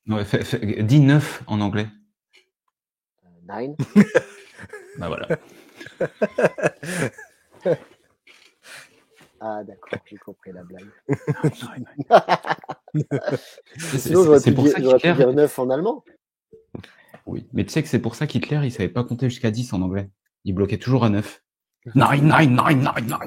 Ouais, dis 9 en anglais. 9. Bah voilà. Ah d'accord, j'ai compris la blague. C'est Sinon, j'aurais pu qu'Hitler... dire 9 en allemand. Oui, mais tu sais que c'est pour ça qu'Hitler, il savait pas compter jusqu'à 10 en anglais. Il bloquait toujours à 9. 9, 9, 9, 9, 9.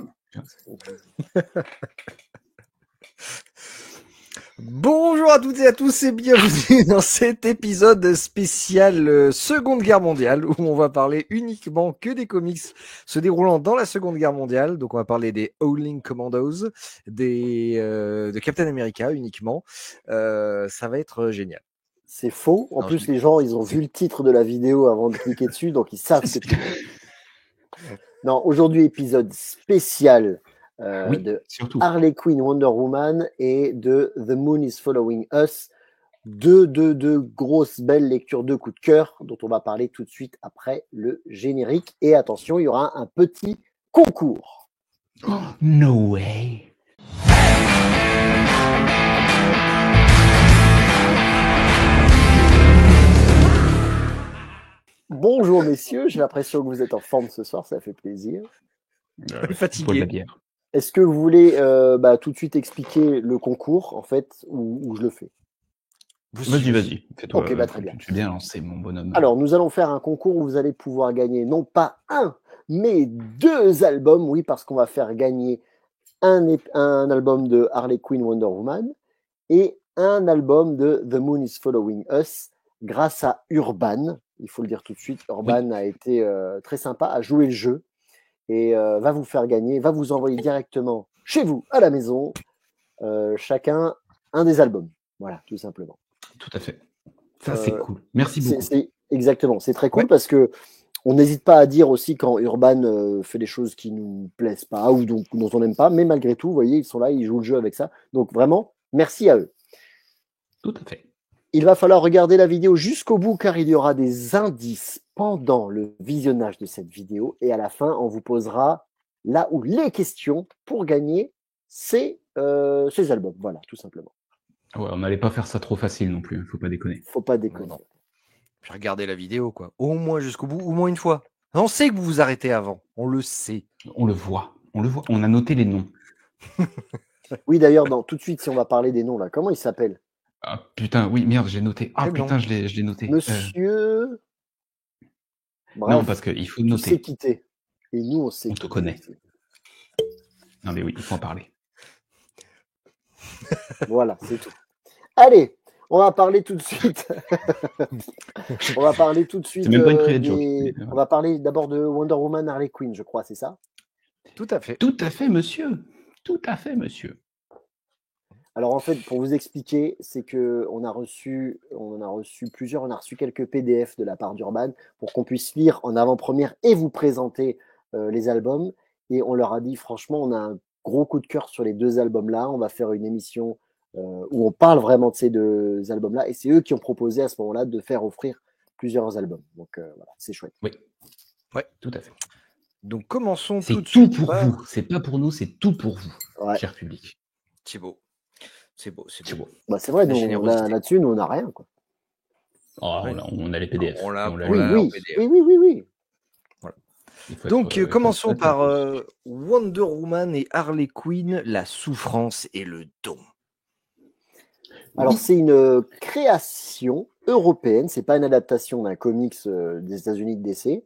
Bonjour à toutes et à tous et bienvenue dans cet épisode spécial Seconde Guerre mondiale où on va parler uniquement que des comics se déroulant dans la Seconde Guerre mondiale. Donc on va parler des Howling Commandos, de Captain America uniquement. Ça va être génial. C'est faux. En plus, les gens, ils ont vu le titre de la vidéo avant de cliquer dessus, donc ils savent que tu... Non, aujourd'hui, épisode spécial de surtout. Harley Quinn, Wonder Woman et de The Moon is Following Us. Deux grosses, belles lectures de coups de cœur dont on va parler tout de suite après le générique. Et attention, il y aura un petit concours. Oh, no way. Bonjour messieurs, j'ai l'impression que vous êtes en forme ce soir, ça fait plaisir. Fatigué. La bière. Est-ce que vous voulez tout de suite expliquer le concours en fait ou je le fais? Vas-y. Fais-toi. Ok, très bien. Tu es bien lancé, mon bonhomme. Alors, nous allons faire un concours où vous allez pouvoir gagner non pas un, mais 2 albums. Oui, parce qu'on va faire gagner un album de Harley Quinn Wonder Woman et un album de The Moon is Following Us grâce à Urban. Il faut le dire tout de suite, Urban a été très sympa, a joué le jeu et va vous faire gagner, va vous envoyer directement chez vous, à la maison, chacun un des albums. Voilà, tout simplement. Tout à fait. Ça, c'est cool. Merci beaucoup. Exactement, c'est très cool parce que on n'hésite pas à dire aussi quand Urban fait des choses qui nous plaisent pas ou dont on n'aime pas, mais malgré tout, vous voyez, ils sont là, ils jouent le jeu avec ça. Donc vraiment, merci à eux. Tout à fait. Il va falloir regarder la vidéo jusqu'au bout car il y aura des indices pendant le visionnage de cette vidéo et à la fin, on vous posera là où les questions pour gagner ces albums. Voilà, tout simplement. Ouais, on n'allait pas faire ça trop facile non plus, faut pas déconner. Faut pas déconner. Non. Puis regardez la vidéo, quoi. Au moins jusqu'au bout, au moins une fois. On sait que vous vous arrêtez avant. On le sait. On le voit. On a noté les noms. Oui, d'ailleurs, tout de suite, si on va parler des noms, là, comment ils s'appellent? Ah putain, oui, merde, j'ai noté. Ah Quel putain, nom? je l'ai noté. Monsieur... Bref, non, parce qu'il faut noter. Tu sais quitter. Et nous, on sait On quitter. te connaît. Non mais oui, il faut en parler. Voilà, c'est tout. Allez, on va parler tout de suite. On va parler tout de suite. C'est même pas une private joke. On va parler d'abord de Wonder Woman Harley Quinn, je crois, c'est ça? Tout à fait. Tout à fait, monsieur. Tout à fait, monsieur. Alors en fait, pour vous expliquer, c'est que on a reçu plusieurs, on a reçu quelques PDF de la part d'Urban pour qu'on puisse lire en avant-première et vous présenter les albums. Et on leur a dit, franchement, on a un gros coup de cœur sur les 2 albums-là. On va faire une émission où on parle vraiment de ces 2 albums-là. Et c'est eux qui ont proposé à ce moment-là de faire offrir plusieurs albums. Donc voilà, c'est chouette. Oui. Ouais, tout à fait. Donc commençons c'est tout de suite. C'est tout pour vous. C'est pas pour nous, c'est tout pour vous, cher public. C'est beau. C'est beau. Bah, c'est vrai, là-dessus, nous, on n'a rien, quoi. Oh, on a les PDF. Oui. Voilà. Donc, commençons par Wonder Woman et Harley Quinn, la souffrance et le don. Alors, c'est une création européenne, c'est pas une adaptation d'un comics des États-Unis de DC.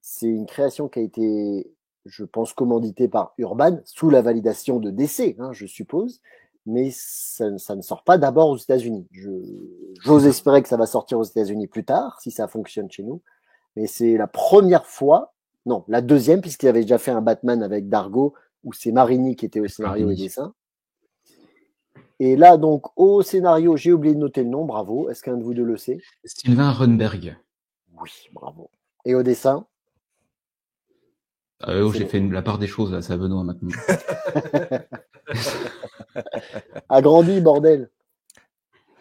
C'est une création qui a été, je pense, commanditée par Urban, sous la validation de DC, je suppose. Mais ça ne sort pas d'abord aux États-Unis. J'ose espérer que ça va sortir aux États-Unis plus tard, si ça fonctionne chez nous. Mais c'est la première fois, non, la deuxième, puisqu'il avait déjà fait un Batman avec Dargo, où c'est Marini qui était au scénario et dessin. Et là, donc, au scénario, j'ai oublié de noter le nom, bravo. Est-ce qu'un de vous deux le sait? Sylvain Runberg. Oui, bravo. Et au dessin? J'ai fait la part des choses, là, c'est à Benoît maintenant. Agrandi, bordel.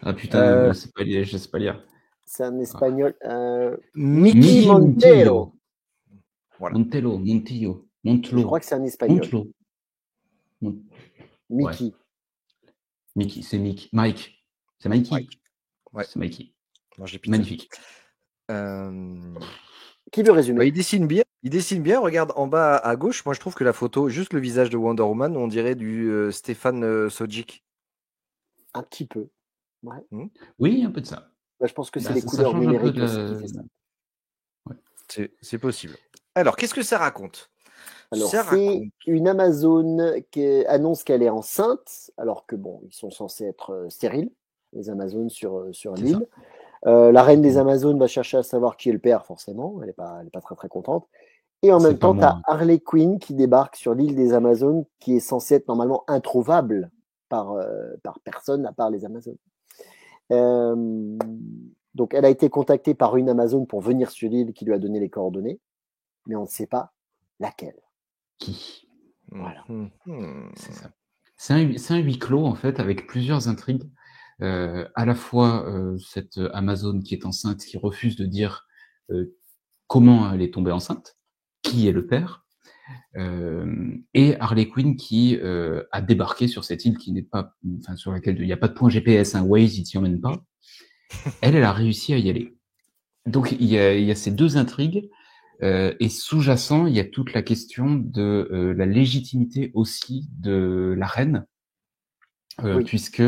Ah putain, je sais pas lire. C'est un espagnol. Mickey Montero. Voilà. Montillo. Je crois que c'est un espagnol. Mickey. Ouais. Mickey, c'est Mickey. Mike. C'est Mikey. Ouais. C'est Mikey. Moi, j'ai pizza. Magnifique. Qui veut résumer? Bah, il dessine bien. Regarde en bas à gauche. Moi, je trouve que la photo, juste le visage de Wonder Woman, on dirait du Stéphane Sojic. Un petit peu. Ouais. Oui, un peu de ça. Bah, je pense que c'est Bah, les ça couleurs change un peu numériques de aussi la... qui fait ça. C'est possible. Alors, qu'est-ce que ça raconte? Alors, Ça c'est raconte. une Amazone qui annonce qu'elle est enceinte, alors que bon, ils sont censés être stériles, les Amazones sur C'est l'île. La reine des Mhm. Amazones va chercher à savoir qui est le père, forcément. Elle est pas très très contente. Et en C'est même pas temps, tu as moi. Harley Quinn qui débarque sur l'île des Amazones, qui est censée être normalement introuvable par personne à part les Amazones. Donc, elle a été contactée par une Amazone pour venir sur l'île qui lui a donné les coordonnées, mais on ne sait pas laquelle. Qui? Voilà. C'est ça. C'est un huis clos, en fait, avec plusieurs intrigues. À la fois cette Amazone qui est enceinte, qui refuse de dire comment elle est tombée enceinte, qui est le père, et Harley Quinn qui a débarqué sur cette île qui n'est pas, enfin sur laquelle il n'y a pas de point GPS, un Waze, il t'y emmène pas. Elle a réussi à y aller. Donc il y a ces deux intrigues. Et sous-jacent, il y a toute la question de la légitimité aussi de la reine, Oui. puisque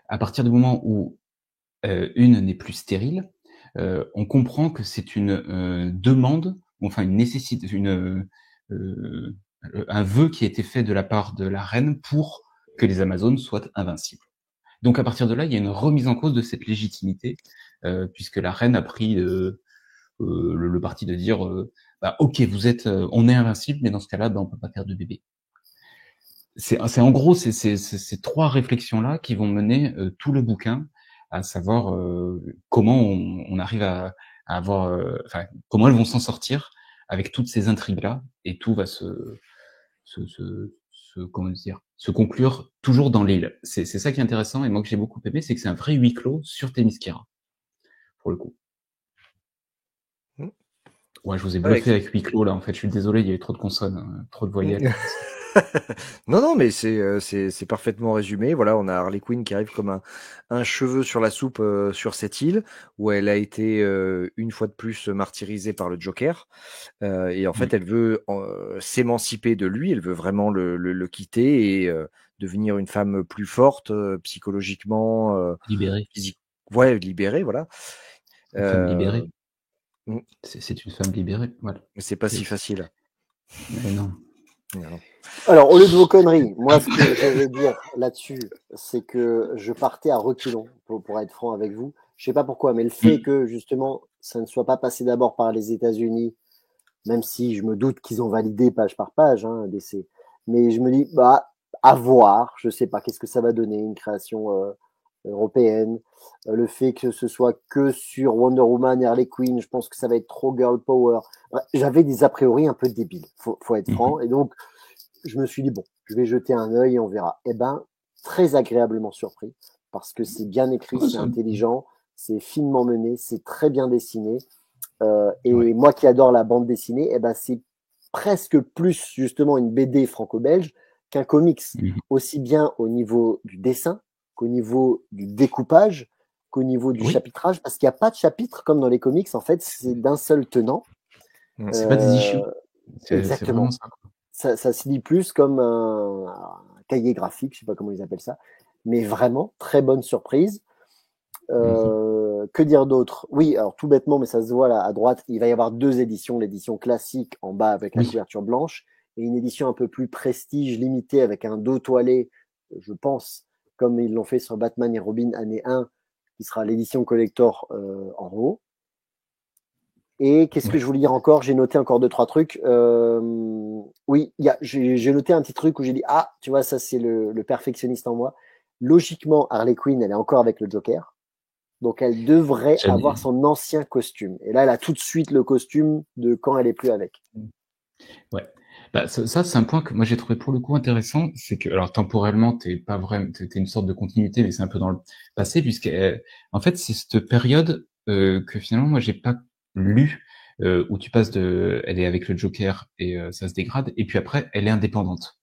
à partir du moment où une n'est plus stérile, on comprend que c'est une demande, enfin une nécessité, un vœu qui a été fait de la part de la reine pour que les Amazones soient invincibles. Donc à partir de là, il y a une remise en cause de cette légitimité, puisque la reine a pris le parti de dire bah, ok, on est invincible, mais dans ce cas-là, bah, on peut pas faire de bébé. C'est en gros ces trois réflexions-là qui vont mener tout le bouquin, à savoir comment on arrive à avoir, enfin comment elles vont s'en sortir avec toutes ces intrigues-là, et tout va comment dire, se conclure toujours dans l'île. C'est ça qui est intéressant, et moi que j'ai beaucoup aimé, c'est que c'est un vrai huis clos sur Themyscira, pour le coup. Ouais, je vous ai bluffé avec huis clos là. En fait, je suis désolé, il y avait trop de consonnes, trop de voyelles. Non, mais c'est parfaitement résumé. Voilà, on a Harley Quinn qui arrive comme un cheveu sur la soupe sur cette île où elle a été une fois de plus martyrisée par le Joker. Et en fait, elle veut s'émanciper de lui. Elle veut vraiment le quitter et devenir une femme plus forte psychologiquement, Libérée. Ouais, libérée, voilà. Une femme libérée. Mm. C'est une femme libérée, voilà. Mais c'est pas si facile. Mais non. Non. Alors, au lieu de vos conneries, moi, ce que je vais dire là-dessus, c'est que je partais à reculons, pour être franc avec vous. Je sais pas pourquoi, mais le fait que, justement, ça ne soit pas passé d'abord par les États-Unis, même si je me doute qu'ils ont validé page par page, hein, DC. Mais je me dis, bah, à voir, je sais pas, qu'est-ce que ça va donner, une création européenne. Le fait que ce soit que sur Wonder Woman et Harley Quinn, je pense que ça va être trop girl power. J'avais des a priori un peu débiles, faut être franc. Et donc, je me suis dit, bon, je vais jeter un œil et on verra. Eh ben, très agréablement surpris, parce que c'est bien écrit, c'est intelligent, c'est finement mené, c'est très bien dessiné. Et moi qui adore la bande dessinée, eh ben, c'est presque plus justement une BD franco-belge qu'un comics, aussi bien au niveau du dessin qu'au niveau du découpage, qu'au niveau du chapitrage, parce qu'il n'y a pas de chapitre comme dans les comics, en fait, c'est d'un seul tenant. C'est pas des issues. Exactement. Ça se lit plus comme un cahier graphique, je sais pas comment ils appellent ça, mais vraiment très bonne surprise. Que dire d'autre? Oui, alors tout bêtement, mais ça se voit là à droite, il va y avoir deux éditions, l'édition classique en bas avec la couverture blanche et une édition un peu plus prestige, limitée avec un dos toilé, je pense, comme ils l'ont fait sur Batman et Robin année 1, qui sera l'édition collector en haut. Et qu'est-ce que je voulais dire encore? J'ai noté encore 2-3 trucs. Oui, j'ai noté un petit truc où j'ai dit, ah, tu vois, ça c'est le perfectionniste en moi. Logiquement, Harley Quinn, elle est encore avec le Joker. Donc elle devrait avoir son ancien costume. Et là, elle a tout de suite le costume de quand elle est plus avec. Ouais. Bah, ça c'est un point que moi j'ai trouvé pour le coup intéressant, c'est que alors temporellement t'es pas vraiment, t'es une sorte de continuité, mais c'est un peu dans le passé, puisque en fait c'est cette période que finalement moi j'ai pas lu, où tu passes elle est avec le Joker et ça se dégrade, et puis après elle est indépendante.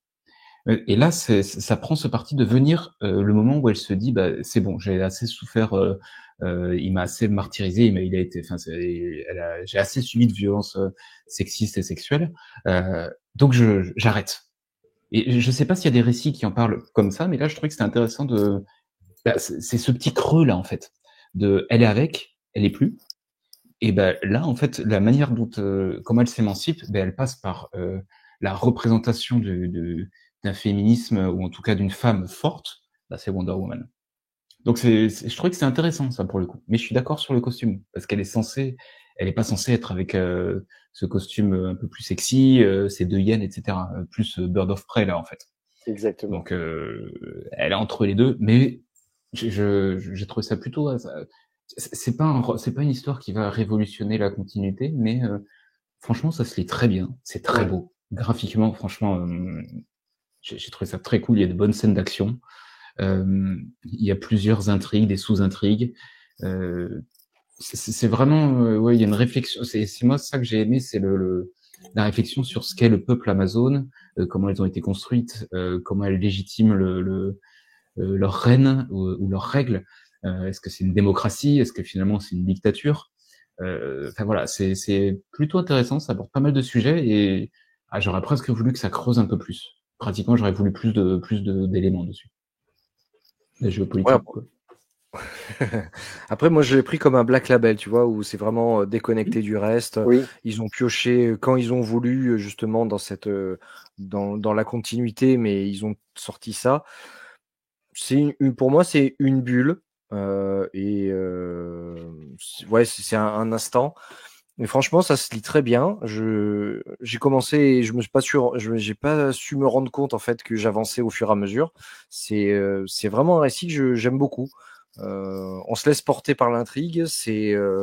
Et là, ça prend ce parti de venir le moment où elle se dit, bah c'est bon, j'ai assez souffert il m'a assez martyrisé, il a été, enfin, j'ai assez subi de violences sexistes et sexuelles, donc j'arrête. Et je sais pas s'il y a des récits qui en parlent comme ça, mais là je trouvais que c'était intéressant c'est ce petit creux là en fait, elle est avec, elle est plus. Et ben là, en fait, la manière dont comment elle s'émancipe, elle passe par la représentation d'un féminisme ou en tout cas d'une femme forte. Là, c'est Wonder Woman. Donc je trouvais que c'est intéressant ça pour le coup. Mais je suis d'accord sur le costume parce elle est pas censée être avec ce costume un peu plus sexy, ces 2 hyènes, etc. Plus Bird of Prey là en fait. Exactement. Donc elle est entre les deux, mais j'ai trouvé ça plutôt c'est pas une histoire qui va révolutionner la continuité, mais franchement, ça se lit très bien. C'est très beau. Graphiquement, franchement, j'ai trouvé ça très cool. Il y a de bonnes scènes d'action. Il y a plusieurs intrigues, des sous-intrigues. C'est vraiment, il y a une réflexion. C'est moi ça que j'ai aimé, c'est la réflexion sur ce qu'est le peuple Amazon, comment elles ont été construites, comment elles légitiment leurs reines ou leurs règles. Est-ce que c'est une démocratie? Est-ce que finalement c'est une dictature? Enfin voilà, c'est plutôt intéressant, ça aborde pas mal de sujets et j'aurais presque voulu que ça creuse un peu plus. Pratiquement, j'aurais voulu plus d'éléments dessus. La géopolitique, quoi. Après, moi, je l'ai pris comme un black label, tu vois, où c'est vraiment déconnecté du reste. Oui. Ils ont pioché quand ils ont voulu, justement, dans la continuité, mais ils ont sorti ça. Pour moi, c'est une bulle. C'est un instant. Mais franchement, ça se lit très bien. J'ai commencé et je me suis pas sûr, j'ai pas su me rendre compte en fait que j'avançais au fur et à mesure. C'est vraiment un récit que j'aime beaucoup. On se laisse porter par l'intrigue. Il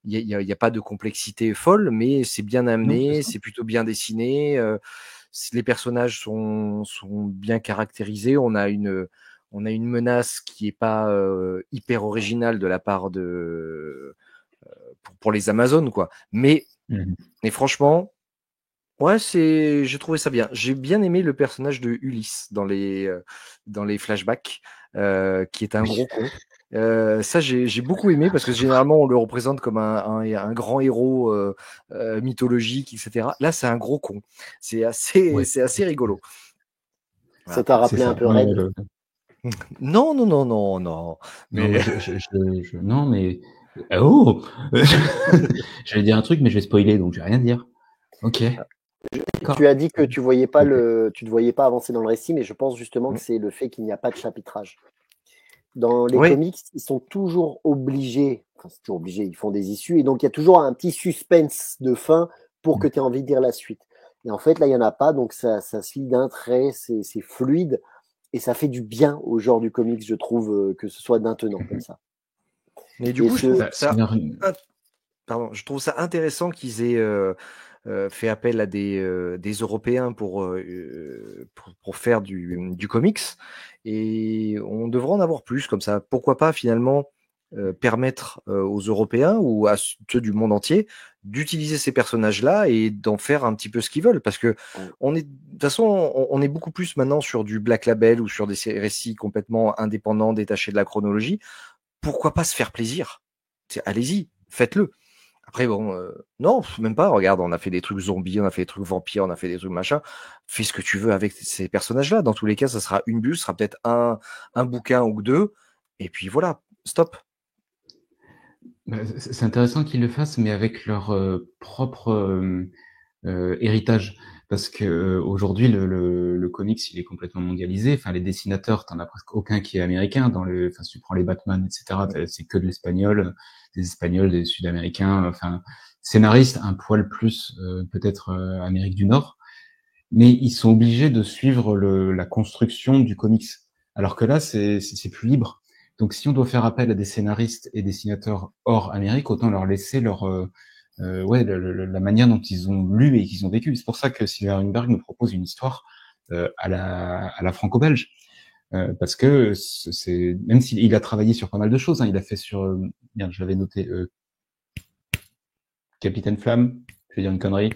y a pas de complexité folle, mais c'est bien amené, c'est plutôt bien dessiné. Les personnages sont bien caractérisés. On a une menace qui est pas hyper originale de la part pour les Amazones, quoi. Mais franchement, ouais, j'ai trouvé ça bien. J'ai bien aimé le personnage de Ulysse dans les flashbacks, qui est un gros con. Ça, j'ai beaucoup aimé parce que généralement on le représente comme un grand héros mythologique, etc. Là, c'est un gros con. C'est assez rigolo. Ça t'a rappelé un peu Red. Non. Mais non, mais oh, j'allais dire un truc, mais je vais spoiler, donc je vais rien dire. Ok. Tu as dit que tu ne te voyais pas avancer dans le récit, mais je pense justement que c'est le fait qu'il n'y a pas de chapitrage. Dans les comics, ils sont toujours obligés, ils font des issues, et donc il y a toujours un petit suspense de fin pour que tu aies envie de lire la suite. Et en fait, là, il n'y en a pas, donc ça se lit d'un trait, c'est fluide, et ça fait du bien au genre du comics, je trouve, que ce soit maintenant comme ça. Mais du coup, je trouve ça intéressant qu'ils aient fait appel à des Européens pour faire du comics, et on devrait en avoir plus comme ça. Pourquoi pas finalement permettre aux Européens ou à ceux du monde entier d'utiliser ces personnages-là et d'en faire un petit peu ce qu'ils veulent, parce que de toute façon, on est beaucoup plus maintenant sur du black label ou sur des récits complètement indépendants, détachés de la chronologie. Pourquoi pas se faire plaisir? Allez-y, faites-le. Après, bon, non, même pas. Regarde, on a fait des trucs zombies, on a fait des trucs vampires, on a fait des trucs machin. Fais ce que tu veux avec ces personnages-là. Dans tous les cas, ça sera une bulle, ça sera peut-être un bouquin ou deux. Et puis voilà, stop. C'est intéressant qu'ils le fassent, mais avec leur propre héritage. Parce que aujourd'hui, le comics, il est complètement mondialisé. Enfin, les dessinateurs, t'en as presque aucun qui est américain. Si tu prends les Batman, etc., c'est que de l'espagnol, des Espagnols, des Sud-Américains. Enfin, scénaristes, un poil plus peut-être Amérique du Nord. Mais ils sont obligés de suivre la construction du comics. Alors que là, c'est plus libre. Donc, si on doit faire appel à des scénaristes et dessinateurs hors Amérique, autant leur laisser la manière dont ils ont lu et qu'ils ont vécu. C'est pour ça que Sylvain Ringberg nous propose une histoire à la franco-belge, parce que même s'il a travaillé sur pas mal de choses, hein, il a fait sur, je l'avais noté, Capitaine Flamme, je vais dire une connerie.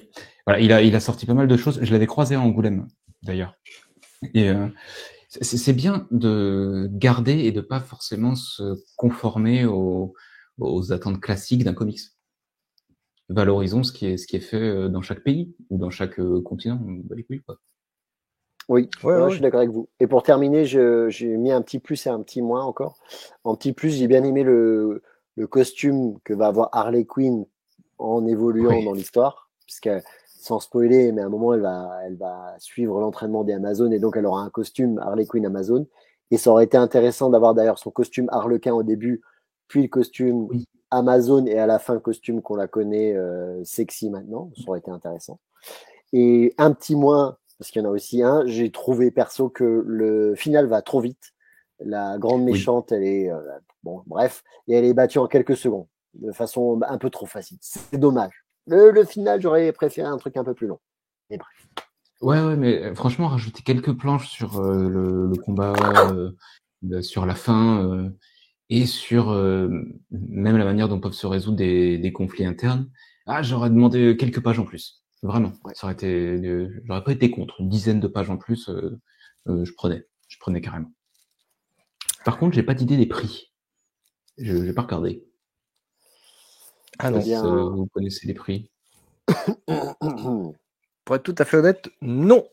Voilà, il a sorti pas mal de choses. Je l'avais croisé à Angoulême, d'ailleurs. Et c'est bien de garder et de pas forcément se conformer aux attentes classiques d'un comics. Valorisons ce qui est fait dans chaque pays ou dans chaque continent. Bah, les couilles, quoi. Oui, Ouais, je ouais. suis d'accord avec vous. Et pour terminer, j'ai mis un petit plus et un petit moins encore. En petit plus, j'ai bien aimé le costume que va avoir Harley Quinn en évoluant Oui. dans l'histoire, puisque sans spoiler, mais à un moment, elle va suivre l'entraînement des Amazones et donc elle aura un costume Harley Quinn Amazon. Et ça aurait été intéressant d'avoir d'ailleurs son costume Harlequin au début, puis le costume Oui. Amazon et à la fin, costume qu'on la connaît sexy maintenant. Ça aurait été intéressant. Et un petit moins, parce qu'il y en a aussi un, j'ai trouvé perso que le final va trop vite. La grande Oui. méchante, elle est bon, bref, et elle est battue en quelques secondes, de façon un peu trop facile. C'est dommage. Le final, j'aurais préféré un truc un peu plus long. Mais bref. Ouais, mais franchement, rajouter quelques planches sur le combat, sur la fin, et sur même la manière dont peuvent se résoudre des conflits internes. Ah, j'aurais demandé quelques pages en plus. Vraiment. Ouais. Ça aurait été, j'aurais pas été contre. Une dizaine de pages en plus, je prenais carrément. Par contre, j'ai pas d'idée des prix. J'ai pas regardé. Ah Je non. sais pas si vous connaissez les prix. Pour être tout à fait honnête, non.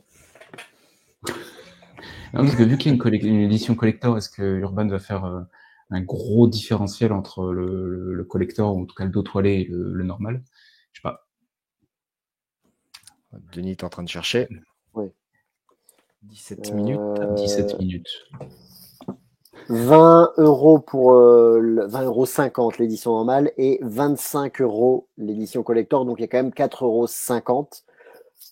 Non, parce que vu qu'il y a une édition collector, est-ce que Urban va faire un gros différentiel entre le collector, ou en tout cas le dos toilé et le normal? Je sais pas. Denis est en train de chercher. Ouais. 17 minutes. 17 minutes. 20 € pour 20,50 € l'édition normale et 25 € l'édition collector. Donc il y a quand même 4,50 €.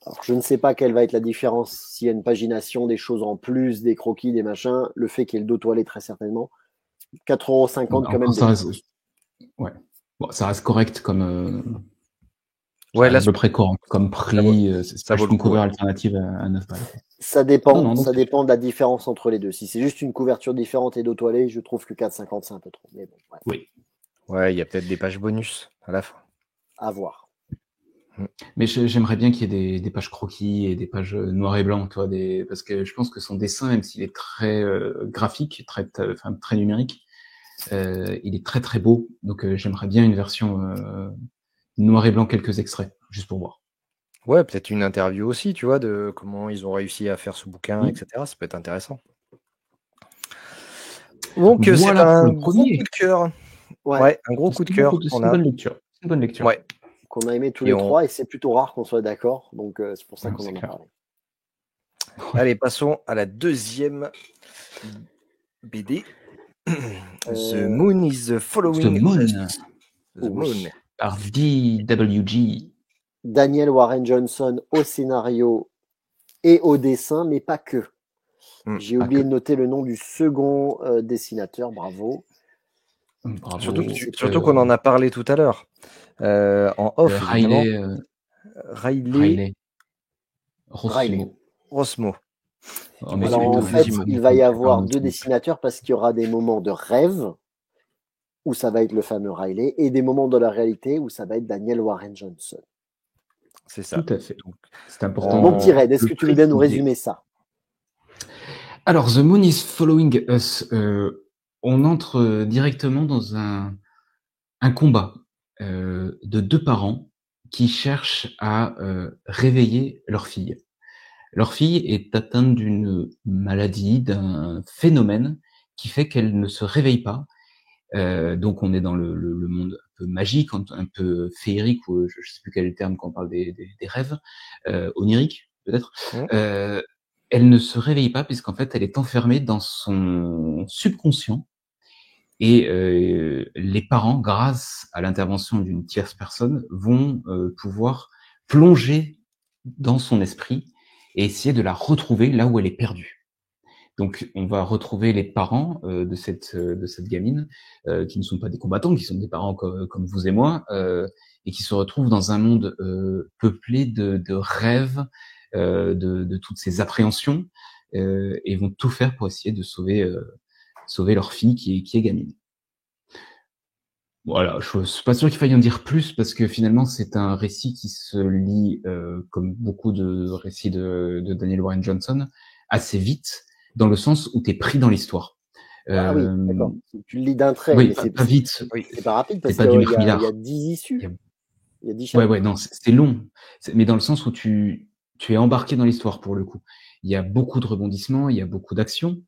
Alors, je ne sais pas quelle va être la différence s'il y a une pagination, des choses en plus, des croquis, des machins. Le fait qu'il y ait le dos toilé, très certainement. 4,50 € quand même. Encore, ça reste, ouais. Bon, ça reste correct comme. Ouais, là, à peu près correct comme prix. C'est ça pas vaut juste le une coup, cover ouais. alternative à 9 balles. Ça dépend, Non, donc ça c'est- dépend de la différence entre les deux. Si c'est juste une couverture différente et dos toilé, je trouve que 4,50 c'est un peu trop. Mais bon, ouais, Oui. Ouais, il y a peut-être des pages bonus à la fin. à voir. Mais j'aimerais bien qu'il y ait des pages croquis et des pages noir et blanc, toi, parce que je pense que son dessin, même s'il est très graphique, très numérique, il est très très beau. Donc j'aimerais bien une version noir et blanc, quelques extraits, juste pour voir. Ouais, peut-être une interview aussi, tu vois, de comment ils ont réussi à faire ce bouquin, Oui. etc. Ça peut être intéressant. Donc, c'est Voilà pour un le gros coup premier. de cœur. Ouais, Ouais, un gros coup de cœur C'est qu'on une a. bonne lecture. C'est une bonne lecture. Ouais. qu'on a aimé tous Et les trois et c'est plutôt rare qu'on soit d'accord. Donc c'est pour ça Ouais, qu'on c'est en a clair. parlé. Allez, passons à la deuxième BD. The Moon is Following The Moon. Us. The Oui. Moon. Par DWG. Daniel Warren Johnson au scénario et au dessin, mais pas que. J'ai Pas oublié que. de noter le nom du second dessinateur, bravo. Bravo. Surtout qu'on en a parlé tout à l'heure. En off, évidemment. Riley Rossmo. Oh, mais Alors en fait, il va y avoir deux dessinateurs parce qu'il y aura des moments de rêve où ça va être le fameux Riley et des moments de la réalité où ça va être Daniel Warren Johnson. C'est ça. Tout à fait. C'est important. Mon petit Red, est-ce que tu veux bien nous résumer ça? Alors, The Moon is Following Us. On entre directement dans un combat de deux parents qui cherchent à réveiller leur fille. Leur fille est atteinte d'une maladie, d'un phénomène qui fait qu'elle ne se réveille pas. Donc on est dans le monde un peu magique, un peu féerique, ou je sais plus quel est le terme quand on parle des rêves, oniriques peut-être. Elle ne se réveille pas puisqu'en fait elle est enfermée dans son subconscient. Et les parents, grâce à l'intervention d'une tierce personne, vont pouvoir plonger dans son esprit et essayer de la retrouver là où elle est perdue. Donc, on va retrouver les parents de cette gamine, qui ne sont pas des combattants, qui sont des parents comme vous et moi, et qui se retrouvent dans un monde peuplé de rêves, de toutes ces appréhensions, et vont tout faire pour essayer de sauver leur fille qui est gamine. Voilà, je suis pas sûr qu'il faille en dire plus parce que finalement c'est un récit qui se lit comme beaucoup de récits de Daniel Warren Johnson assez vite, dans le sens où tu es pris dans l'histoire. Ah oui, d'accord. Tu le lis d'un trait, Oui, mais pas vite. c'est pas rapide parce C'est pas du qu'il y a Mermillard. 10 issues. Il y a 10 Ouais, chapitres. non, c'est long. Mais dans le sens où tu es embarqué dans l'histoire pour le coup. Il y a beaucoup de rebondissements, il y a beaucoup d'actions.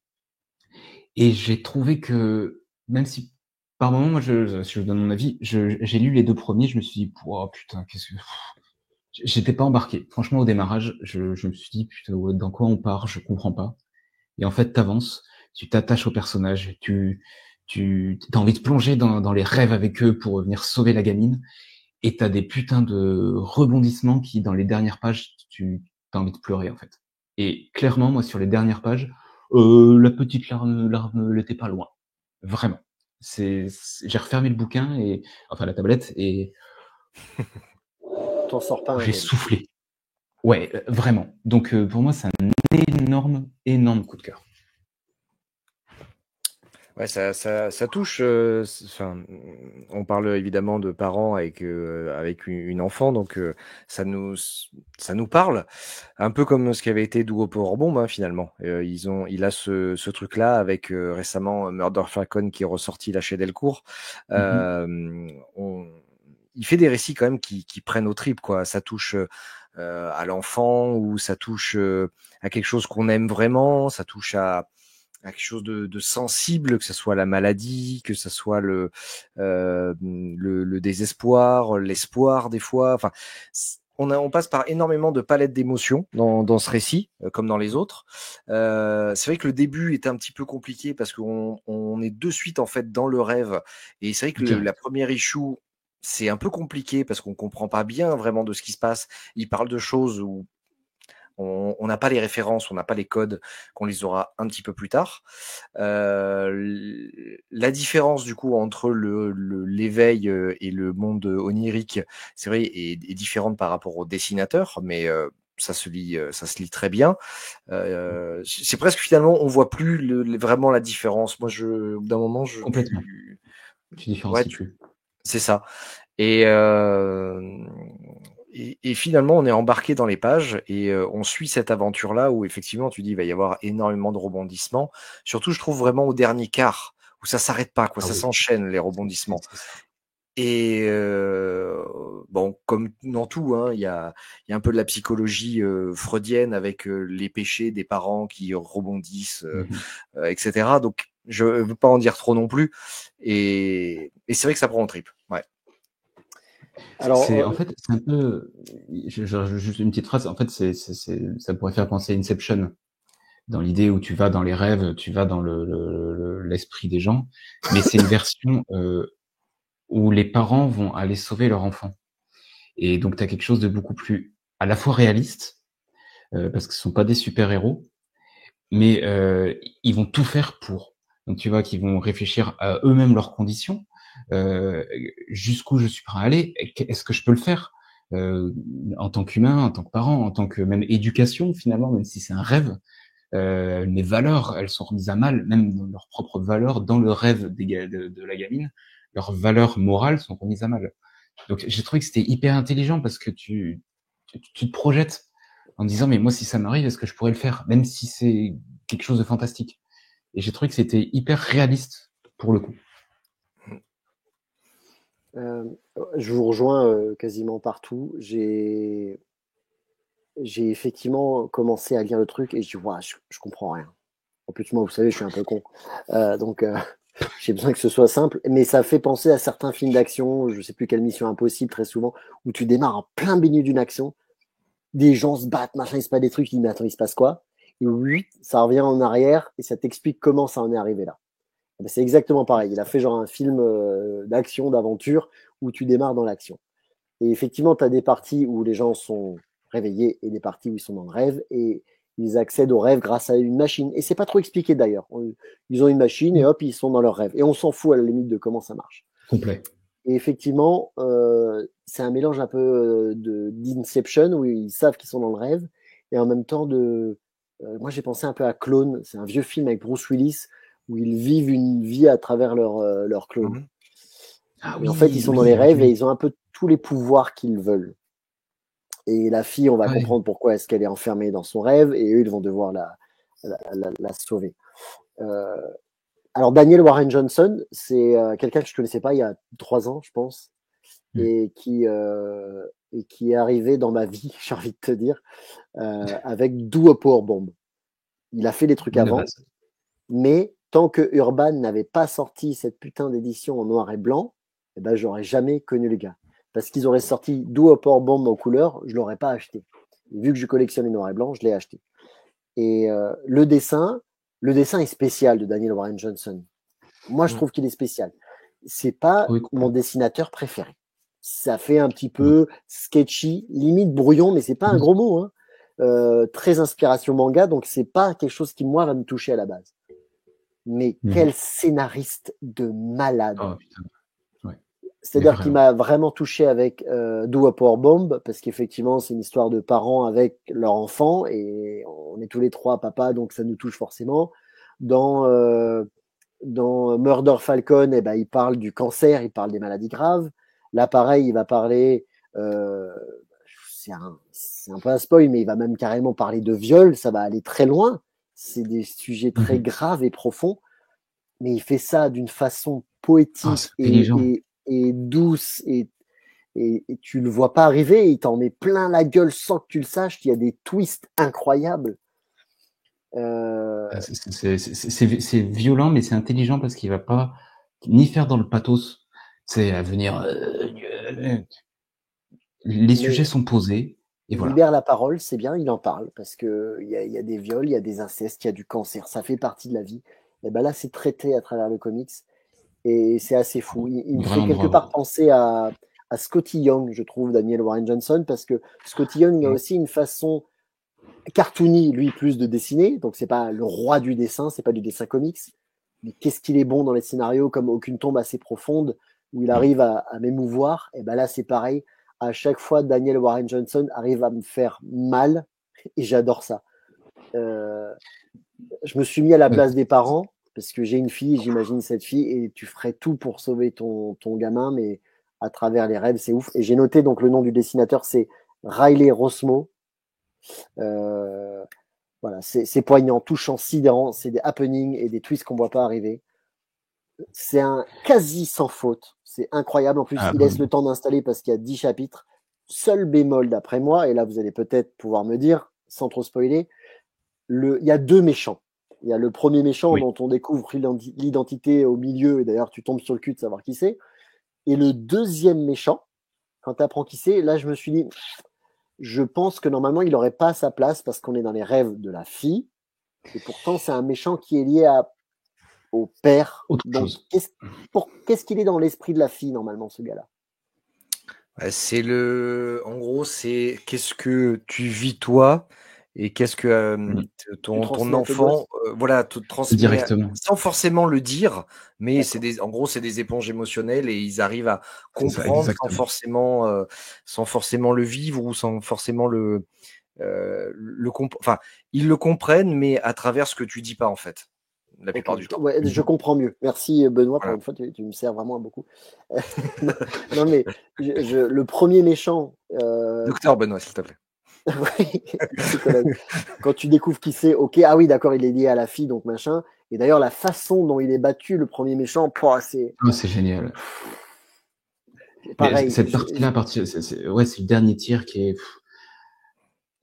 Et j'ai trouvé que, même si par moment, moi, si je donne mon avis, j'ai lu les 2 premiers, je me suis dit: «Oh putain, qu'est-ce que» j'étais pas embarqué. Franchement, au démarrage, je me suis dit: «Putain, dans quoi on part? Je comprends pas». Et en fait, t'avances, tu t'attaches aux personnages, tu as envie de plonger dans les rêves avec eux pour venir sauver la gamine. Et t'as des putains de rebondissements qui, dans les dernières pages, tu as envie de pleurer, en fait. Et clairement, moi, sur les dernières pages, la petite larme, elle était pas loin. Vraiment. J'ai refermé le bouquin enfin, la tablette, et T'en sors pas j'ai indemne. soufflé. Ouais, vraiment. Donc, pour moi, c'est un énorme, énorme coup de cœur. Ouais, ça touche. On parle évidemment de parents avec une enfant, donc ça nous parle un peu comme ce qui avait été Doux Powerbomb, hein, finalement. Il a ce truc-là avec récemment Murder Falcon qui est ressorti là chez Delcourt. Il fait des récits quand même qui prennent aux tripes, quoi. Ça touche à l'enfant, ou ça touche à quelque chose qu'on aime vraiment. Ça touche à quelque chose de sensible, que ce soit la maladie, que ce soit le désespoir, l'espoir des fois. Enfin, on passe par énormément de palettes d'émotions dans ce récit, comme dans les autres. C'est vrai que le début est un petit peu compliqué parce qu'on est de suite en fait dans le rêve. Et c'est vrai que la première issue, c'est un peu compliqué parce qu'on comprend pas bien vraiment de ce qui se passe. Il parle de choses où on n'a pas les références, on n'a pas les codes, qu'on les aura un petit peu plus tard. La différence du coup entre l'éveil et le monde onirique, c'est vrai, est différente par rapport au dessinateur, mais ça se lit très bien. C'est presque finalement, on voit plus vraiment la différence. Moi, d'un moment, Complètement. Tu différencies plus. C'est ça. Et finalement, on est embarqué dans les pages et on suit cette aventure-là où effectivement, tu dis, il va y avoir énormément de rebondissements. Surtout, je trouve vraiment au dernier quart où ça s'arrête pas, quoi. Ça s'enchaîne, les rebondissements. Et bon, comme dans tout, hein, il y a un peu de la psychologie freudienne avec les péchés des parents qui rebondissent, etc. Donc, je veux pas en dire trop non plus. Et c'est vrai que ça prend en trip. Ouais. Alors, en fait, c'est un peu, juste une petite phrase. En fait, ça pourrait faire penser à Inception, dans l'idée où tu vas dans les rêves, tu vas dans l'esprit des gens, mais c'est une version où les parents vont aller sauver leur enfant. Et donc, tu as quelque chose de beaucoup plus à la fois réaliste, parce que ce sont pas des super-héros, mais ils vont tout faire pour. Donc, tu vois qu'ils vont réfléchir à eux-mêmes leurs conditions, jusqu'où je suis prêt à aller, est-ce que je peux le faire en tant qu'humain, en tant que parent, en tant que même éducation finalement, même si c'est un rêve. Mes valeurs, elles sont remises à mal, même dans leurs propres valeurs, dans le rêve de la gamine, leurs valeurs morales sont remises à mal. Donc j'ai trouvé que c'était hyper intelligent parce que tu te projettes en disant mais moi si ça m'arrive, est-ce que je pourrais le faire, même si c'est quelque chose de fantastique. Et j'ai trouvé que c'était hyper réaliste pour le coup. Je vous rejoins quasiment partout. J'ai effectivement commencé à lire le truc et je dis, ouais, je comprends rien. En plus, moi, vous savez, je suis un peu con. Donc, j'ai besoin que ce soit simple. Mais ça fait penser à certains films d'action, je sais plus quelle Mission Impossible, très souvent, où tu démarres en plein milieu d'une action, des gens se battent, machin, il se passe des trucs, tu dis, mais attends, il se passe quoi? Et oui, ça revient en arrière et ça t'explique comment ça en est arrivé là. C'est exactement pareil. Il a fait genre un film d'action, d'aventure, où tu démarres dans l'action. Et effectivement, tu as des parties où les gens sont réveillés et des parties où ils sont dans le rêve et ils accèdent au rêve grâce à une machine. Et c'est pas trop expliqué d'ailleurs. Ils ont une machine et hop, ils sont dans leur rêve. Et on s'en fout à la limite de comment ça marche. Complet. Et effectivement, c'est un mélange un peu d'Inception où ils savent qu'ils sont dans le rêve et en même temps moi j'ai pensé un peu à Clone. C'est un vieux film avec Bruce Willis où ils vivent une vie à travers leur clone. Ah et en fait, ils sont dans les rêves et ils ont un peu tous les pouvoirs qu'ils veulent. Et la fille, on va comprendre pourquoi est-ce qu'elle est enfermée dans son rêve et eux, ils vont devoir l'a sauvé. Alors Daniel Warren Johnson, c'est quelqu'un que je connaissais pas il y a 3 ans, je pense, et qui est arrivé dans ma vie, j'ai envie de te dire, avec Do a Power Bomb. Il a fait des trucs avant, mais tant que Urban n'avait pas sorti cette putain d'édition en noir et blanc, eh ben, j'aurais jamais connu les gars. Parce qu'ils auraient sorti Do a Power Bomb en couleur, je l'aurais pas acheté. Et vu que je collectionne les noirs et blancs, je l'ai acheté. Et le dessin est spécial de Daniel Warren Johnson. Moi, je trouve qu'il est spécial. C'est pas mon dessinateur préféré. Ça fait un petit peu sketchy, limite brouillon, mais c'est pas un gros mot. Hein. Très inspiration manga, donc c'est pas quelque chose qui moi va me toucher à la base. Mais quel scénariste de malade. Oh, putain. C'est-à-dire qu'il m'a vraiment touché avec Do a Power Bomb, parce qu'effectivement, c'est une histoire de parents avec leur enfant, et on est tous les trois papa, donc ça nous touche forcément. Dans Murder Falcon, eh ben, il parle du cancer, il parle des maladies graves. Là, pareil, il va parler, c'est un peu un spoil, mais il va même carrément parler de viol, ça va aller très loin. C'est des sujets très graves et profonds, mais il fait ça d'une façon poétique et douce, et tu le vois pas arriver, il t'en met plein la gueule sans que tu le saches, il y a des twists incroyables. C'est violent, mais c'est intelligent parce qu'il va pas ni faire dans le pathos, c'est à venir. Les sujets sont posés. Et il libère la parole, c'est bien, il en parle, parce que il y a des viols, il y a des incestes, il y a du cancer, ça fait partie de la vie. Et ben là, c'est traité à travers le comics, et c'est assez fou. Il me fait quelque part penser à Scotty Young, je trouve, Daniel Warren Johnson, parce que Scotty Young a aussi une façon cartoony, lui, plus de dessiner, donc c'est pas le roi du dessin, c'est pas du dessin comics, mais qu'est-ce qu'il est bon dans les scénarios, comme Aucune tombe assez profonde, où il arrive à m'émouvoir. Et ben là, c'est pareil. À chaque fois, Daniel Warren Johnson arrive à me faire mal, et j'adore ça. Je me suis mis à la place des parents, parce que j'ai une fille, j'imagine cette fille, et tu ferais tout pour sauver ton gamin, mais à travers les rêves, c'est ouf. Et j'ai noté donc le nom du dessinateur, c'est Riley Rossmo. Voilà, c'est poignant, touchant, sidérant, c'est des happenings et des twists qu'on ne voit pas arriver. C'est un quasi sans faute, c'est incroyable. En plus, il laisse le temps d'installer parce qu'il y a 10 chapitres. Seul bémol d'après moi, et là vous allez peut-être pouvoir me dire, sans trop spoiler, il y a 2 méchants. Il y a le premier méchant dont on découvre l'identité au milieu, et d'ailleurs tu tombes sur le cul de savoir qui c'est. Et le deuxième méchant, quand tu apprends qui c'est, là je me suis dit, je pense que normalement il n'aurait pas sa place parce qu'on est dans les rêves de la fille. Et pourtant, c'est un méchant qui est lié au père. Donc, qu'est-ce qu'il est dans l'esprit de la fille, normalement, ce gars-là? En gros, c'est qu'est-ce que tu vis toi et qu'est-ce que ton enfant te transmet directement, sans forcément le dire, mais en gros, c'est des éponges émotionnelles et ils arrivent à comprendre sans forcément le vivre ou sans forcément ils le comprennent, mais à travers ce que tu dis pas, en fait. La plupart du temps. Ouais, je comprends mieux. Merci Benoît, pour une fois, tu me sers vraiment beaucoup. non, mais le premier méchant. Docteur Benoît, s'il te plaît. Quand tu découvres qui c'est, ok, ah oui, d'accord, il est lié à la fille, donc machin. Et d'ailleurs, la façon dont il est battu, le premier méchant, c'est. Oh, c'est génial. Pareil. Cette partie-là, c'est le dernier tir qui est.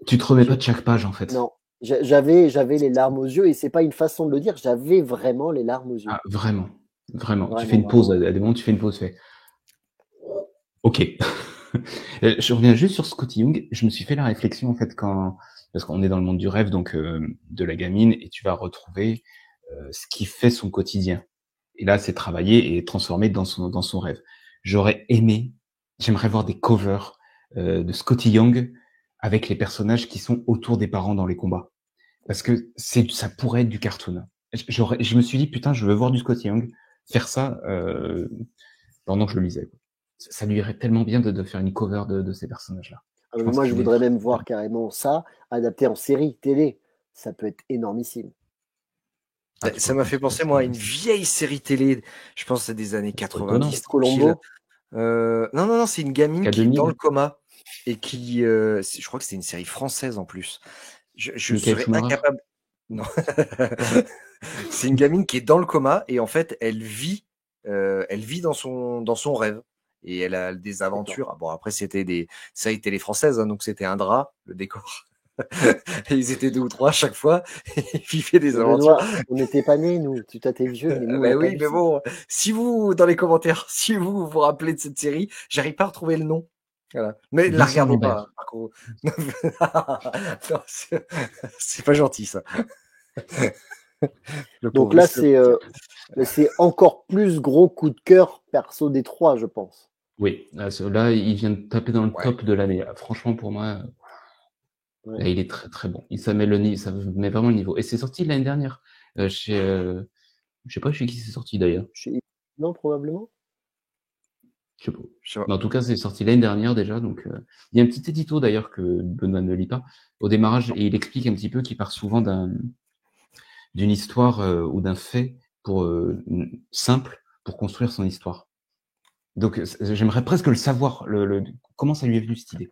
Tu te remets pas de chaque page, en fait. Non. J'avais les larmes aux yeux, et c'est pas une façon de le dire, j'avais vraiment les larmes aux yeux. Ah, vraiment. Tu fais une pause, à des moments tu fais une pause, ok. Je reviens juste sur Scotty Young, je me suis fait la réflexion en fait parce qu'on est dans le monde du rêve, donc de la gamine, et tu vas retrouver ce qui fait son quotidien. Et là, c'est travaillé et transformé dans son rêve. J'aimerais voir des covers de Scotty Young avec les personnages qui sont autour des parents dans les combats. Parce que ça pourrait être du cartoon. Je me suis dit, putain, je veux voir du Scotty Young faire ça pendant que je le lisais. Ça lui irait tellement bien de faire une cover de ces personnages-là. Moi, je voudrais même voir carrément ça adapté en série télé. Ça peut être énormissime. Ça m'a fait penser, moi, à une vieille série télé. Je pense que c'est des années 90. Colombo. Non, c'est une gamine qui est dans le coma et qui, je crois que c'est une série française en plus. Je serais incapable. Non. C'est une gamine qui est dans le coma et en fait, elle vit dans son rêve. Et elle a des aventures. Ah bon, après, c'était des séries télé françaises, hein, donc c'était un drap, le décor. Et ils étaient 2 ou 3 à chaque fois. Et ils vivaient des aventures. Benoît, on n'était pas nés, nous. Tu t'es vieux, mais nous, on Bah a pas oui, vu mais ça. bon, si vous, dans les commentaires, si vous vous rappelez de cette série, j'arrive pas à retrouver le nom. Voilà. Mais ne la Vincent regardez Lambert. pas, par contre. Non, c'est pas gentil, ça. Le Donc pauvre là, monsieur. c'est encore plus gros coup de cœur perso des 3, je pense. Oui, là, il vient de taper dans le Ouais. top de l'année. Franchement, pour moi, Ouais. là, il est très très bon. Ça met vraiment le niveau. Et c'est sorti l'année dernière. Je sais pas chez qui c'est sorti d'ailleurs. Non, probablement. Je sais pas. Je sais pas. Mais en tout cas, c'est sorti l'année dernière déjà. Donc, il y a un petit édito d'ailleurs que Benoît ne lit pas au démarrage et il explique un petit peu qu'il part souvent d'une histoire ou d'un fait simple pour construire son histoire. Donc, j'aimerais presque le savoir, comment ça lui est venu cette idée.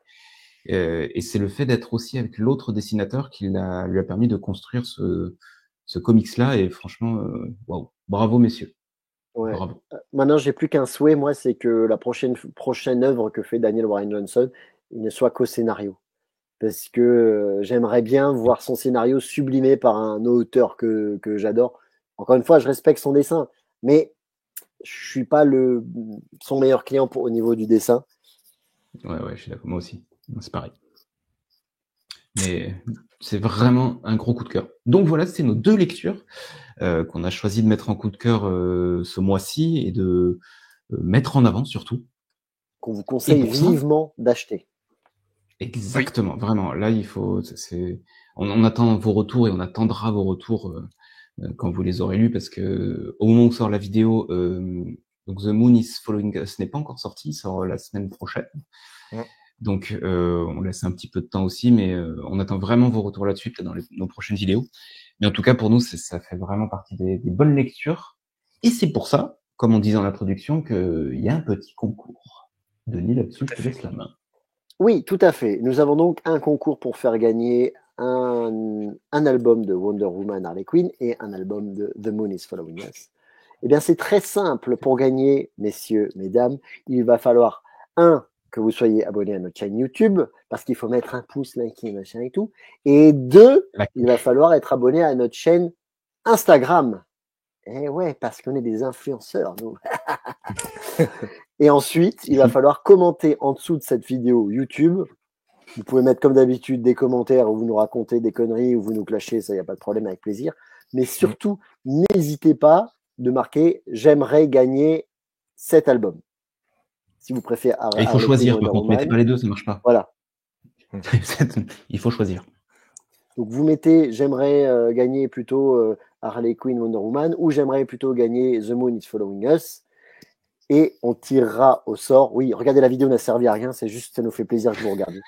Et c'est le fait d'être aussi avec l'autre dessinateur qui lui a permis de construire ce comics-là. Et franchement, waouh, bravo messieurs. Ouais. Bravo. Maintenant, j'ai plus qu'un souhait, moi, c'est que la prochaine œuvre que fait Daniel Bryan Johnson, il ne soit qu'au scénario. Parce que j'aimerais bien voir son scénario sublimé par un auteur que j'adore. Encore une fois, je respecte son dessin, mais je suis pas son meilleur client au niveau du dessin. Ouais, je suis d'accord. Moi aussi. C'est pareil. Mais c'est vraiment un gros coup de cœur. Donc voilà, c'était nos 2 lectures qu'on a choisi de mettre en coup de cœur ce mois-ci et de mettre en avant surtout. Qu'on vous conseille vivement d'acheter. Exactement, vraiment. Là, on attend vos retours et on attendra vos retours quand vous les aurez lus parce que au moment où sort la vidéo, donc The Moon is Following Us n'est pas encore sorti, il sort la semaine prochaine. Ouais. Donc on laisse un petit peu de temps aussi, mais on attend vraiment vos retours là-dessus dans nos prochaines vidéos. Mais en tout cas, pour nous, ça fait vraiment partie des bonnes lectures. Et c'est pour ça, comme on disait en introduction, qu'il y a un petit concours. Denis, là-dessus, je te laisse la main. Oui, tout à fait. Nous avons donc un concours pour faire gagner un album de Wonder Woman Harley Quinn et un album de The Moon is Following Us. Eh bien, c'est très simple. Pour gagner, messieurs, mesdames, il va falloir, que vous soyez abonné à notre chaîne YouTube, parce qu'il faut mettre un pouce, liker, machin et tout. Et 2, il va falloir être abonné à notre chaîne Instagram. Eh ouais, parce qu'on est des influenceurs, nous. Et ensuite, il va falloir commenter en dessous de cette vidéo YouTube. Vous pouvez mettre comme d'habitude des commentaires où vous nous racontez des conneries, où vous nous clashez, ça, il n'y a pas de problème, avec plaisir. Mais surtout, n'hésitez pas de marquer « J'aimerais gagner cet album ». Si vous préférez il faut choisir, par contre, mettez pas les deux, ça ne marche pas. Voilà. Il faut choisir. Donc vous mettez « J'aimerais gagner plutôt Harley Quinn, Wonder Woman » ou « J'aimerais plutôt gagner The Moon is Following Us ». Et on tirera au sort. Oui, regardez, la vidéo n'a servi à rien, c'est juste, ça nous fait plaisir que vous regardiez.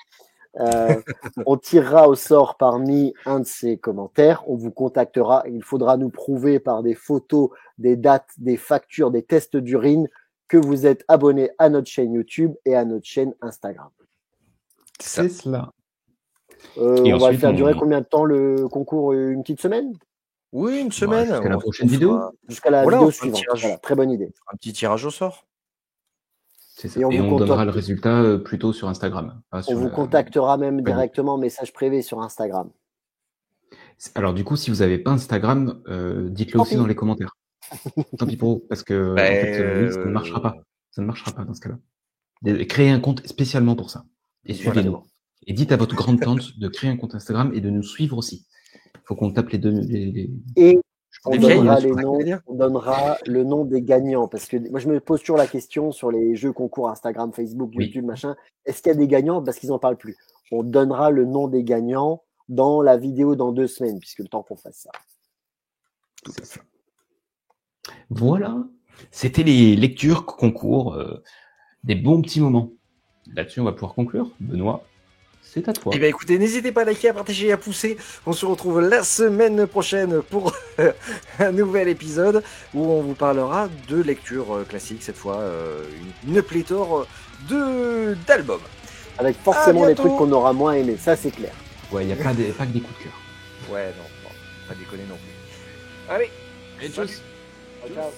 On tirera au sort parmi un de ces commentaires. On vous contactera. Il faudra nous prouver par des photos, des dates, des factures, des tests d'urine que vous êtes abonné à notre chaîne YouTube et à notre chaîne Instagram. C'est cela. On va le faire durer combien de temps le concours? Une petite semaine? Oui, une semaine. Jusqu'à la prochaine vidéo. Jusqu'à la vidéo suivante. Voilà, très bonne idée. Un petit tirage au sort. C'est ça. Et on donnera le résultat plutôt sur Instagram. On vous contactera même directement en message privé sur Instagram. Alors du coup, si vous n'avez pas Instagram, dites-le aussi dans les commentaires. Tant pis pour vous, parce que en fait, ça ne marchera pas. Ça ne marchera pas dans ce cas-là. Créez un compte spécialement pour ça. Et suivez-nous. Et dites à votre grande tante de créer un compte Instagram et de nous suivre aussi. Il faut qu'on tape les deux. Et on donnera le nom des gagnants. Parce que moi, je me pose toujours la question sur les jeux concours Instagram, Facebook, YouTube, machin. Est-ce qu'il y a des gagnants? Parce qu'ils n'en parlent plus. On donnera le nom des gagnants dans la vidéo dans 2 semaines, puisque le temps qu'on fasse ça. Tout à fait. Voilà. C'était les lectures concours. Des bons petits moments. Là-dessus, on va pouvoir conclure. Benoît, c'est à toi. Eh bien, écoutez, n'hésitez pas à liker, à partager et à pousser. On se retrouve la semaine prochaine pour un nouvel épisode où on vous parlera de lecture classique, cette fois une pléthore d'albums. Avec forcément des trucs qu'on aura moins aimés, ça c'est clair. Ouais, il n'y a pas que des coups de cœur. Ouais, non. pas déconner non plus. Allez, Et tchuss. Ciao.